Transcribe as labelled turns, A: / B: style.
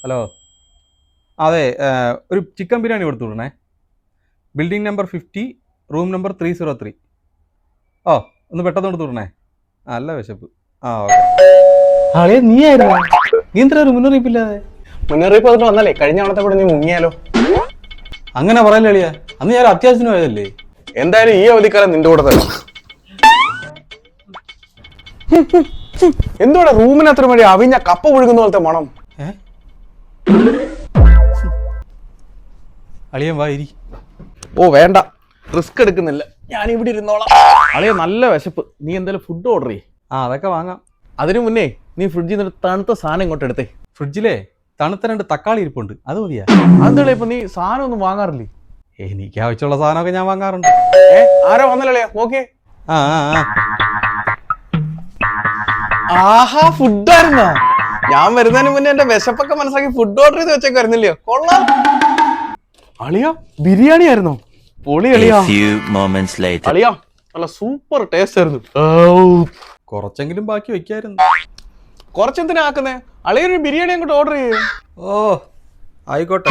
A: Hello. അതെ, ഒരു chicken biryani കൊടുത്തു വിടണേ. Building number 50, room number 303. ഓ, ഒന്ന് പെട്ടെന്ന് കൊടുത്തു വിടണേ. നല്ല വിശപ്പ്. ആ, ഓക്കെ.
B: അളിയ നീ ആയിരുന്നു? നീ എന്തിനാ ഒരു മുന്നറിയിപ്പില്ലാതെ?
C: മുന്നറിയിപ്പ് അതിന് വന്നാലേ കഴിഞ്ഞ തവണത്തെ കൂടെ നീ മുങ്ങിയാലോ?
A: അങ്ങനെ പറയല്ലേ അളിയ, അന്ന് ഞാൻ അത്യാവശ്യത്തിന് പോയതല്ലേ.
C: എന്തായാലും ഈ അവധിക്കാലം നിന്റെ കൂടെ തന്നെ. എന്തുവാടാ റൂമിനത്ര മതി അവിഞ്ഞ കപ്പ പുഴുകുന്ന പോലത്തെ മണം?
A: അളിയൻ വാ ഇരി.
C: ഓ വേണ്ട, റിസ്ക് എടുക്കുന്നില്ല, ഞാൻ ഇവിടെ ഇരുന്നോളാം. അളിയ നല്ല വിശപ്പ്, നീ എന്തായാലും ഫുഡ് ഓർഡർ ചെയ്യ്.
A: ആ, അതൊക്കെ വാങ്ങാം.
C: അതിനു മുന്നേ നീ ഫ്രിഡ്ജിൽ നിന്ന് തണുത്ത സാധനം ഇങ്ങോട്ട് എടുത്തേ.
A: ഫ്രിഡ്ജിലെ തണുത്ത 2 തക്കാളി ഇരിപ്പുണ്ട്, അത് മതിയാ.
C: അതെന്താ ഇപ്പൊ നീ സാധനം ഒന്നും വാങ്ങാറില്ലേ?
A: എനിക്ക് ആവശ്യമുള്ള സാധനമൊക്കെ ഞാൻ വാങ്ങാറുണ്ട്.
C: ആരോ വന്നല്ലേ നോക്കിയേ.
A: ആ ആ ആ.
C: ആഹാ, ഫുഡായിരുന്നാ? ഞാൻ വരുന്നതിന് മുന്നേ എന്റെ വിശപ്പൊക്കെ മനസ്സിലാക്കി ഫുഡ് ഓർഡർ ചെയ്ത് വെച്ചേക്ക് വരുന്നില്ലയോ? കൊള്ളാം. അളിയാ, ബിരിയാണി ആയിരുന്നോ? പൊളി അളിയാ. അളിയാ, നല്ല സൂപ്പർ ടേസ്റ്റ് ആയിരുന്നു.
A: കുറച്ചെങ്കിലും ബാക്കി വെക്കായിരുന്നു.
C: കുറച്ചെന്തിനാ ആക്കുന്നേ? അളിയൊരു ബിരിയാണി അങ്ങോട്ട് ഓർഡർ ചെയ്യേ.
A: ഓ, ആയിക്കോട്ടെ.